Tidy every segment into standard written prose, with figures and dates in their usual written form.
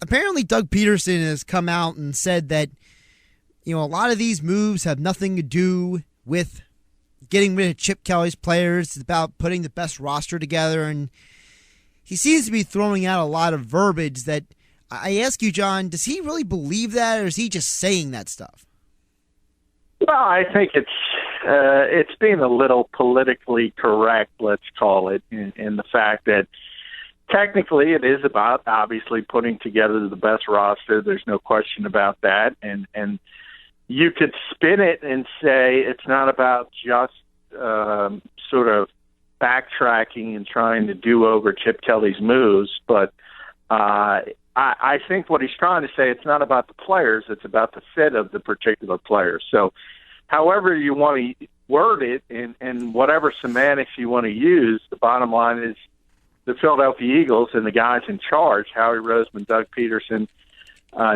apparently Doug Peterson has come out and said that, a lot of these moves have nothing to do with getting rid of Chip Kelly's players. It's about putting the best roster together, and he seems to be throwing out a lot of verbiage that I ask you, John, does he really believe that, or is he just saying that stuff? Well, I think it's being a little politically correct, let's call it, in the fact that technically it is about obviously putting together the best roster. There's no question about that. And you could spin it and say it's not about just sort of backtracking and trying to do over Chip Kelly's moves, but I think what he's trying to say, it's not about the players, it's about the fit of the particular players. So however you want to word it and whatever semantics you want to use, the bottom line is the Philadelphia Eagles and the guys in charge, Howie Roseman, Doug Peterson,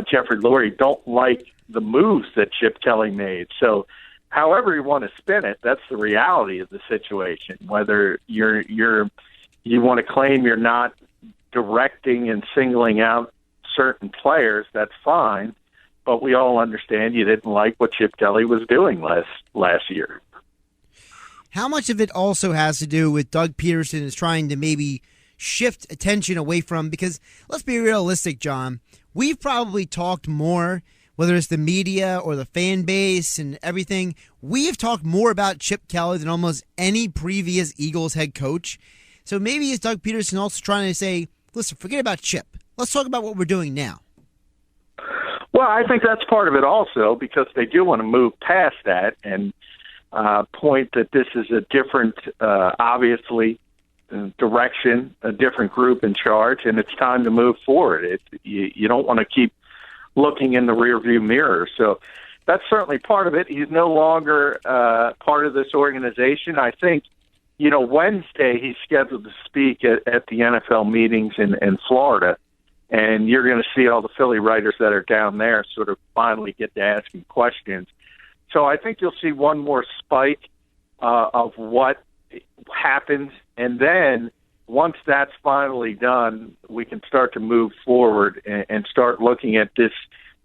Jeffrey Lurie, don't like the moves that Chip Kelly made. So however you want to spin it, that's the reality of the situation. Whether you want to claim you're not directing and singling out certain players, that's fine. But we all understand you didn't like what Chip Kelly was doing last year. How much of it also has to do with Doug Peterson is trying to maybe shift attention away from, because let's be realistic, John, we've probably talked more, whether it's the media or the fan base and everything, we have talked more about Chip Kelly than almost any previous Eagles head coach. So maybe is Doug Peterson also trying to say, listen, forget about Chip. Let's talk about what we're doing now. Well, I think that's part of it also, because they do want to move past that and point that this is a different, obviously, direction, a different group in charge, and it's time to move forward. You don't want to keep looking in the rearview mirror. So that's certainly part of it. He's no longer part of this organization. I think, Wednesday he's scheduled to speak at the NFL meetings in Florida, and you're going to see all the Philly writers that are down there sort of finally get to asking questions. So I think you'll see one more spike of what happens, and then once that's finally done, we can start to move forward and start looking at this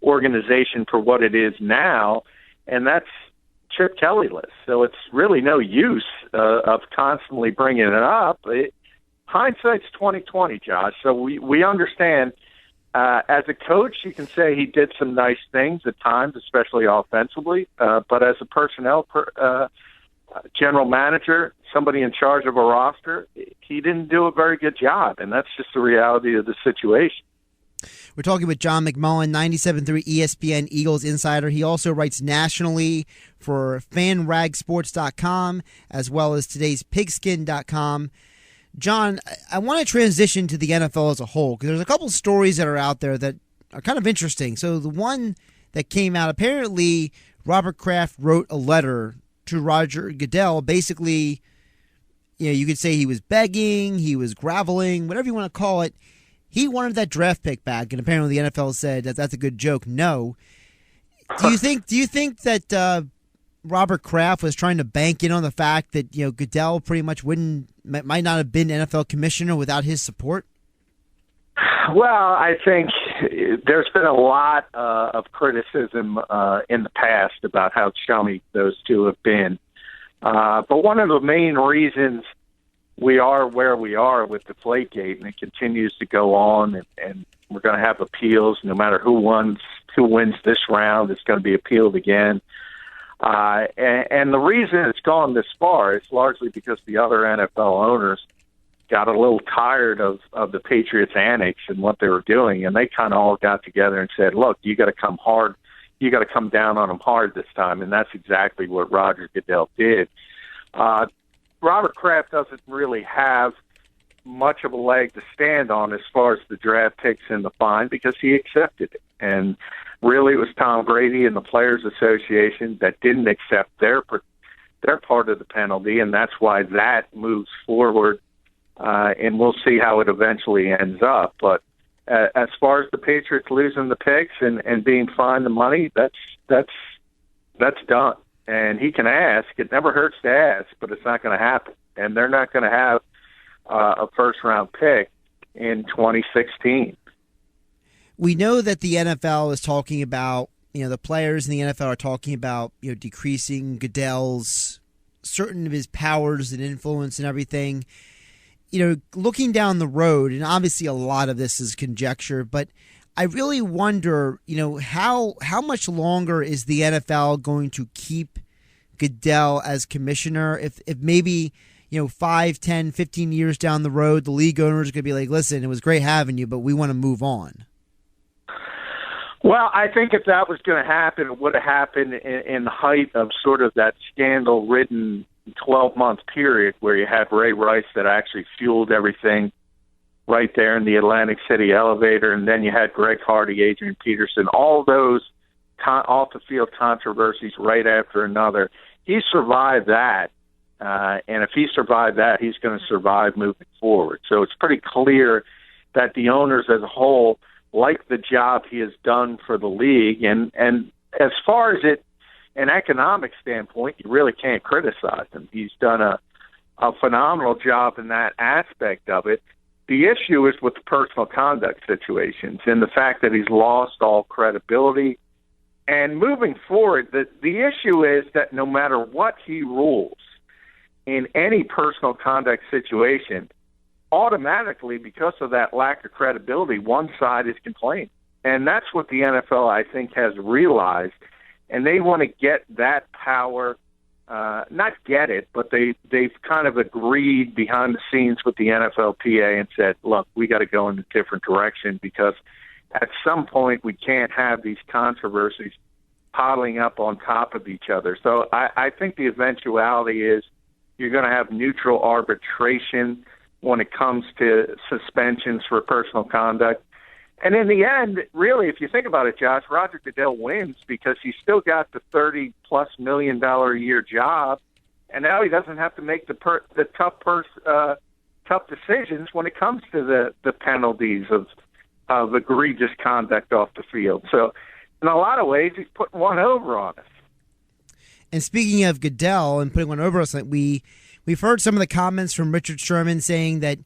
organization for what it is now, and that's Chip Kelly-less. So it's really no use of constantly bringing it up. Hindsight's 20/20, Josh. So we understand. As a coach, you can say he did some nice things at times, especially offensively. But as a personnel general manager, somebody in charge of a roster, he didn't do a very good job, and that's just the reality of the situation. We're talking with John McMullen, 97.3 ESPN Eagles insider. He also writes nationally for FanRagSports.com as well as today's Pigskin.com. John, I want to transition to the NFL as a whole because there's a couple stories that are out there that are kind of interesting. So the one that came out, apparently Robert Kraft wrote a letter to Roger Goodell. Basically, you could say he was begging, he was groveling, whatever you want to call it. He wanted that draft pick back, and apparently the NFL said that that's a good joke. No. Do you think that Robert Kraft was trying to bank in on the fact that Goodell pretty much might not have been NFL commissioner without his support? Well, I think there's been a lot of criticism in the past about how chummy those two have been. But one of the main reasons we are where we are with Deflategate, and it continues to go on, and we're going to have appeals no matter who wins this round. It's going to be appealed again. And the reason it's gone this far is largely because the other NFL owners got a little tired of the Patriots' antics and what they were doing, and they kind of all got together and said, look, you got to come hard. You got to come down on them hard this time, and that's exactly what Roger Goodell did. Robert Kraft doesn't really have much of a leg to stand on as far as the draft picks and the fine because he accepted it. And really it was Tom Brady and the Players Association that didn't accept their part of the penalty, and that's why that moves forward, and we'll see how it eventually ends up. But as far as the Patriots losing the picks and being fined the money, that's done. And he can ask. It never hurts to ask, but it's not going to happen. And they're not going to have a first-round pick in 2016. We know that the NFL is talking about, the players in the NFL are talking about, decreasing Goodell's certain of his powers and influence and everything. Looking down the road, and obviously a lot of this is conjecture, but I really wonder, how much longer is the NFL going to keep Goodell as commissioner? If maybe, 5, 10, 15 years down the road, the league owners are going to be like, listen, it was great having you, but we want to move on. Well, I think if that was going to happen, it would have happened in the height of sort of that scandal-ridden 12-month period where you had Ray Rice that actually fueled everything right there in the Atlantic City elevator, and then you had Greg Hardy, Adrian Peterson, all those off-the-field controversies right after another. He survived that, and if he survived that, he's going to survive moving forward. So it's pretty clear that the owners as a whole like the job he has done for the league, and as far as an economic standpoint, you really can't criticize him. He's done a phenomenal job in that aspect of it. The issue is with the personal conduct situations and the fact that he's lost all credibility. And moving forward, the issue is that no matter what he rules in any personal conduct situation, automatically, because of that lack of credibility, one side is complaining. And that's what the NFL, I think, has realized. And they want to get that power, not get it, but they've kind of agreed behind the scenes with the NFLPA and said, look, we got to go in a different direction because at some point we can't have these controversies piling up on top of each other. So I think the eventuality is you're going to have neutral arbitration when it comes to suspensions for personal conduct. And in the end, really, if you think about it, Josh, Roger Goodell wins because he's still got the $30+ million a year job, and now he doesn't have to make the tough decisions when it comes to the penalties of egregious conduct off the field. So in a lot of ways, he's putting one over on us. And speaking of Goodell and putting one over us, we've heard some of the comments from Richard Sherman saying that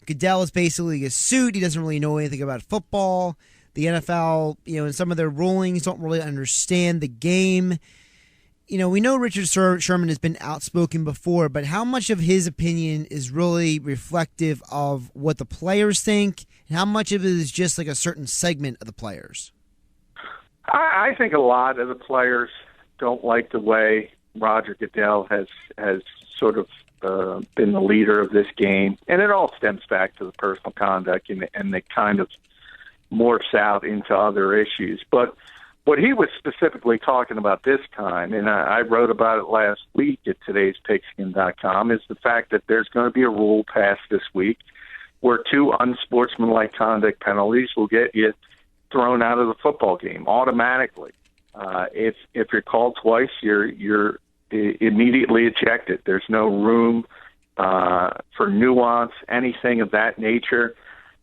Goodell is basically a suit. He doesn't really know anything about football. The NFL, in some of their rulings don't really understand the game. We know Richard Sherman has been outspoken before, but how much of his opinion is really reflective of what the players think, and how much of it is just like a certain segment of the players? I think a lot of the players don't like the way Roger Goodell has sort of been the leader of this game, and it all stems back to the personal conduct, and they kind of morphs out into other issues. But what he was specifically talking about this time, and I wrote about it last week at today's pigskin.com, is the fact that there's going to be a rule passed this week where 2 unsportsmanlike conduct penalties will get you thrown out of the football game automatically. If you're called twice, you're immediately ejected. There's no room for nuance, anything of that nature.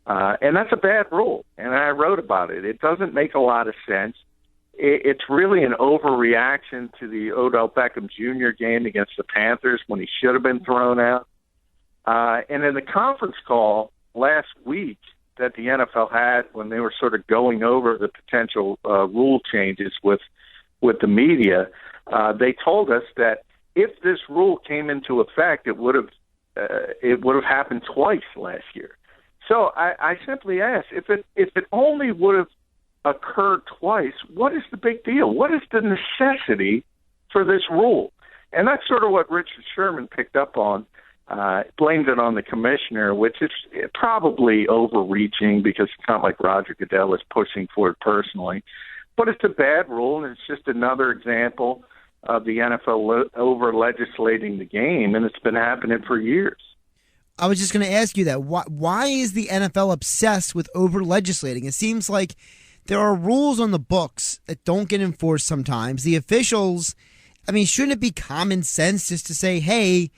And that's a bad rule. And I wrote about it. It doesn't make a lot of sense. It's really an overreaction to the Odell Beckham Jr. game against the Panthers when he should have been thrown out. And in the conference call last week that the NFL had when they were sort of going over the potential rule changes with the media, they told us that if this rule came into effect, it would have happened twice last year. So I simply ask, if it only would have occurred twice, what is the big deal? What is the necessity for this rule? And that's sort of what Richard Sherman picked up on, blamed it on the commissioner, which is probably overreaching because it's not like Roger Goodell is pushing for it personally. But it's a bad rule, and it's just another example of the NFL over-legislating the game, and it's been happening for years. I was just going to ask you that. Why is the NFL obsessed with over-legislating? It seems like there are rules on the books that don't get enforced sometimes. The officials, shouldn't it be common sense just to say, hey,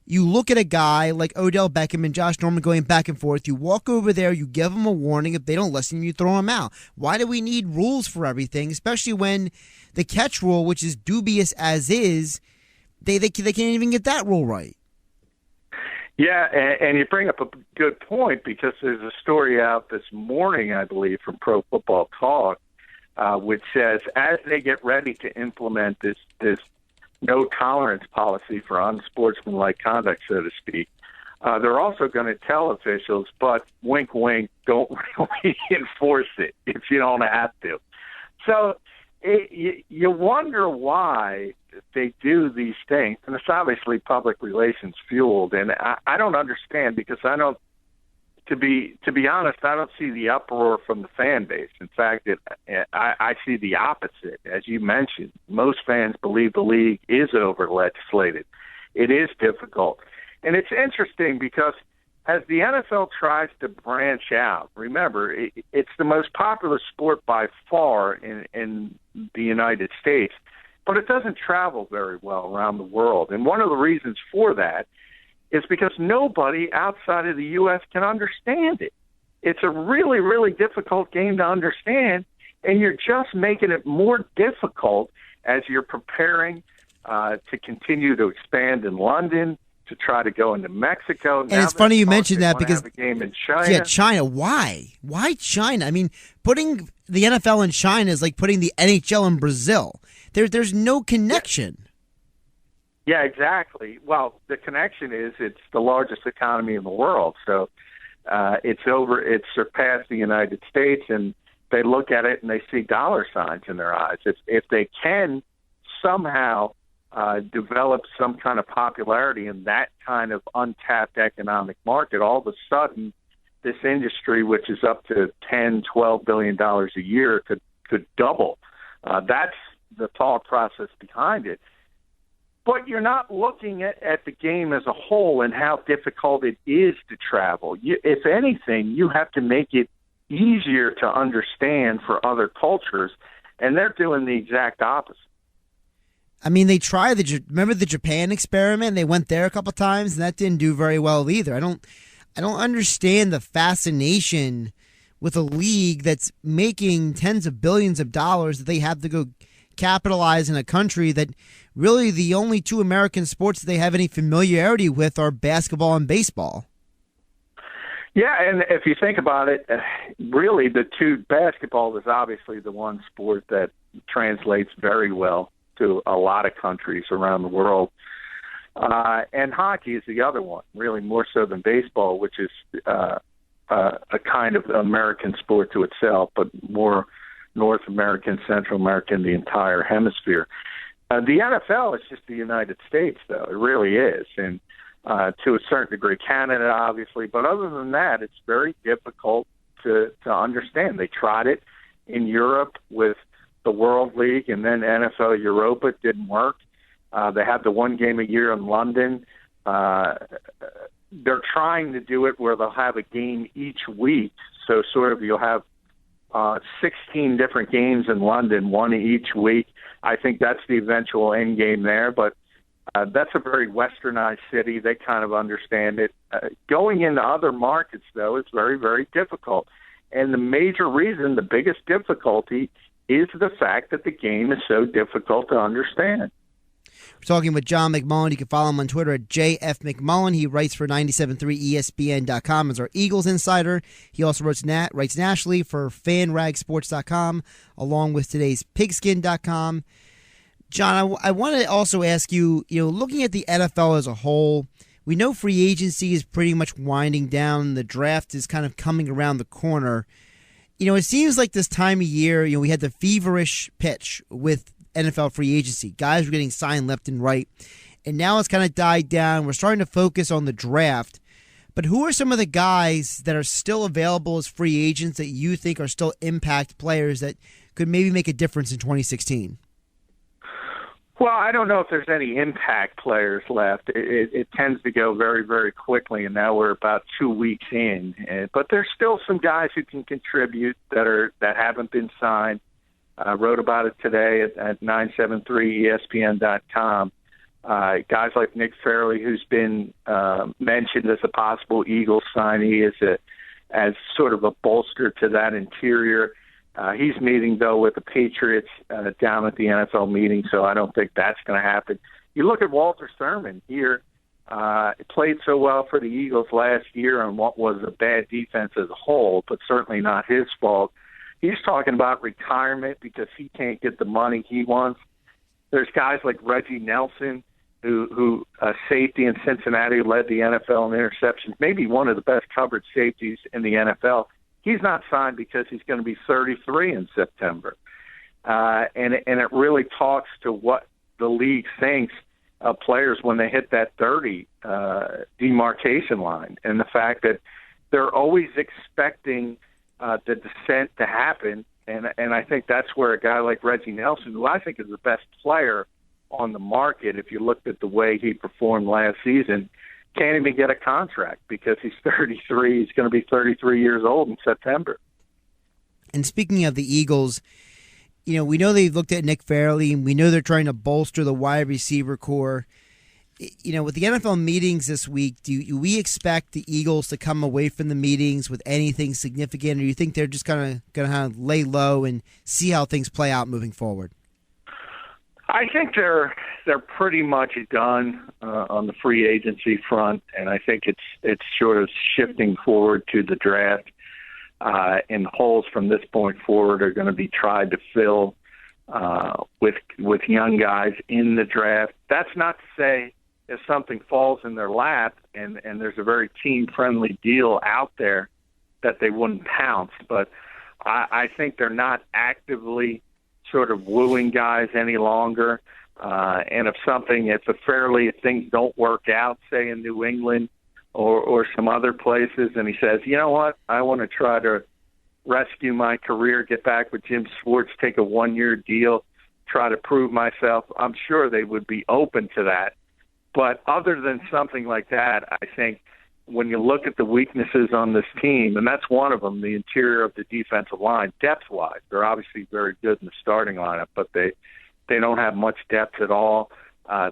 you look at a guy like Odell Beckham and Josh Norman going back and forth, you walk over there, you give them a warning. If they don't listen, you throw them out. Why do we need rules for everything, especially when the catch rule, which is dubious as is, they can't even get that rule right? Yeah, and you bring up a good point because there's a story out this morning, I believe, from Pro Football Talk, which says as they get ready to implement this no tolerance policy for unsportsmanlike conduct, so to speak, they're also going to tell officials, but wink, wink, don't really enforce it if you don't have to. So you wonder why they do these things, and it's obviously public relations fueled. And I don't understand because to be honest, I don't see the uproar from the fan base. In fact, I see the opposite. As you mentioned, most fans believe the league is over-legislated. It is difficult. And it's interesting because as the NFL tries to branch out, remember, it's the most popular sport by far in the United States, but it doesn't travel very well around the world. And one of the reasons for that is because nobody outside of the U.S. can understand it. It's a really, really difficult game to understand, and you're just making it more difficult as you're preparing to continue to expand in London, to try to go into Mexico. And it's funny you mentioned that because have a game in China. Yeah, China. Why? Why China? I mean, putting the NFL in China is like putting the NHL in Brazil. There's no connection. Yeah, exactly. Well, the connection is it's the largest economy in the world, so it's surpassed the United States, and they look at it and they see dollar signs in their eyes. If they can somehow develop some kind of popularity in that kind of untapped economic market, all of a sudden this industry, which is up to $10-12 billion a year, could double. That's the thought process behind it. But you're not looking at the game as a whole and how difficult it is to travel. If anything, you have to make it easier to understand for other cultures, and they're doing the exact opposite. I mean, they tried remember the Japan experiment? They went there a couple times, and that didn't do very well either. I don't understand the fascination with a league that's making tens of billions of dollars that they have to go capitalize in a country that really the only two American sports that they have any familiarity with are basketball and baseball. Yeah, and if you think about it, really basketball is obviously the one sport that translates very well to a lot of countries around the world. And hockey is the other one, really more so than baseball, which is a kind of American sport to itself, but more North American, Central American, the entire hemisphere. The NFL is just the United States, though. It really is. And to a certain degree, Canada, obviously. But other than that, it's very difficult to understand. They tried it in Europe with the World League and then NFL Europa. It didn't work. They had the one game a year in London. They're trying to do it where they'll have a game each week. So sort of you'll have 16 different games in London, one each week. I think that's the eventual end game there, but that's a very westernized city. They kind of understand it. Going into other markets, though, is very, very difficult. And the major reason, the biggest difficulty, is the fact that the game is so difficult to understand. We're talking with John McMullen. You can follow him on Twitter at JFMcMullen. He writes for 97.3 ESPN.com as our Eagles insider. He also writes nationally for FanRagSports.com, along with today's Pigskin.com. John, I want to also ask you, looking at the NFL as a whole, we know free agency is pretty much winding down. The draft is kind of coming around the corner. It seems like this time of year, we had the feverish pitch with NFL free agency. Guys were getting signed left and right. And now it's kind of died down. We're starting to focus on the draft. But who are some of the guys that are still available as free agents that you think are still impact players that could maybe make a difference in 2016? Well, I don't know if there's any impact players left. It tends to go very, very quickly, and now we're about 2 weeks in. But there's still some guys who can contribute that haven't been signed. I wrote about it today at 973ESPN.com. Guys like Nick Fairley, who's been mentioned as a possible Eagles signee, as sort of a bolster to that interior. He's meeting, though, with the Patriots down at the NFL meeting, so I don't think that's going to happen. You look at Walter Thurman here. Played so well for the Eagles last year on what was a bad defense as a whole, but certainly not his fault. He's talking about retirement because he can't get the money he wants. There's guys like Reggie Nelson, who safety in Cincinnati, led the NFL in interceptions, maybe one of the best coverage safeties in the NFL. He's not signed because he's going to be 33 in September. And it really talks to what the league thinks of players when they hit that 30 demarcation line, and the fact that they're always expecting the descent to happen. And I think that's where a guy like Reggie Nelson, who I think is the best player on the market, if you looked at the way he performed last season, can't even get a contract because he's 33. He's going to be 33 years old in September. And speaking of the Eagles, we know they've looked at Nick Fairley, and we know they're trying to bolster the wide receiver core. With the NFL meetings this week, do we expect the Eagles to come away from the meetings with anything significant, or do you think they're just going to lay low and see how things play out moving forward? I think they're pretty much done on the free agency front, and I think it's sort of shifting forward to the draft. And holes from this point forward are going to be tried to fill with young guys in the draft. That's not to say if something falls in their lap and there's a very team-friendly deal out there that they wouldn't pounce. But I think they're not actively sort of wooing guys any longer. And if things don't work out, say in New England or some other places, and he says, you know what, I want to try to rescue my career, get back with Jim Schwartz, take a one-year deal, try to prove myself, I'm sure they would be open to that. But other than something like that, I think when you look at the weaknesses on this team, and that's one of them, the interior of the defensive line, depth-wise, they're obviously very good in the starting lineup, but they don't have much depth at all.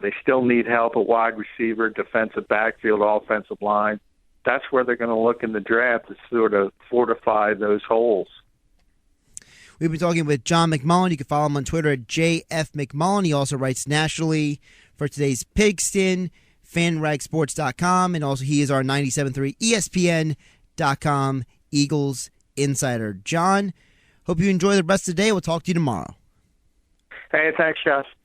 They still need help at wide receiver, defensive backfield, offensive line. That's where they're going to look in the draft to sort of fortify those holes. We've been talking with John McMullen. You can follow him on Twitter at JFMcMullen. He also writes nationally for today's Pigskin, FanRagSports.com, and also he is our 97.3 ESPN.com Eagles insider. John, hope you enjoy the rest of the day. We'll talk to you tomorrow. Hey, thanks, Josh.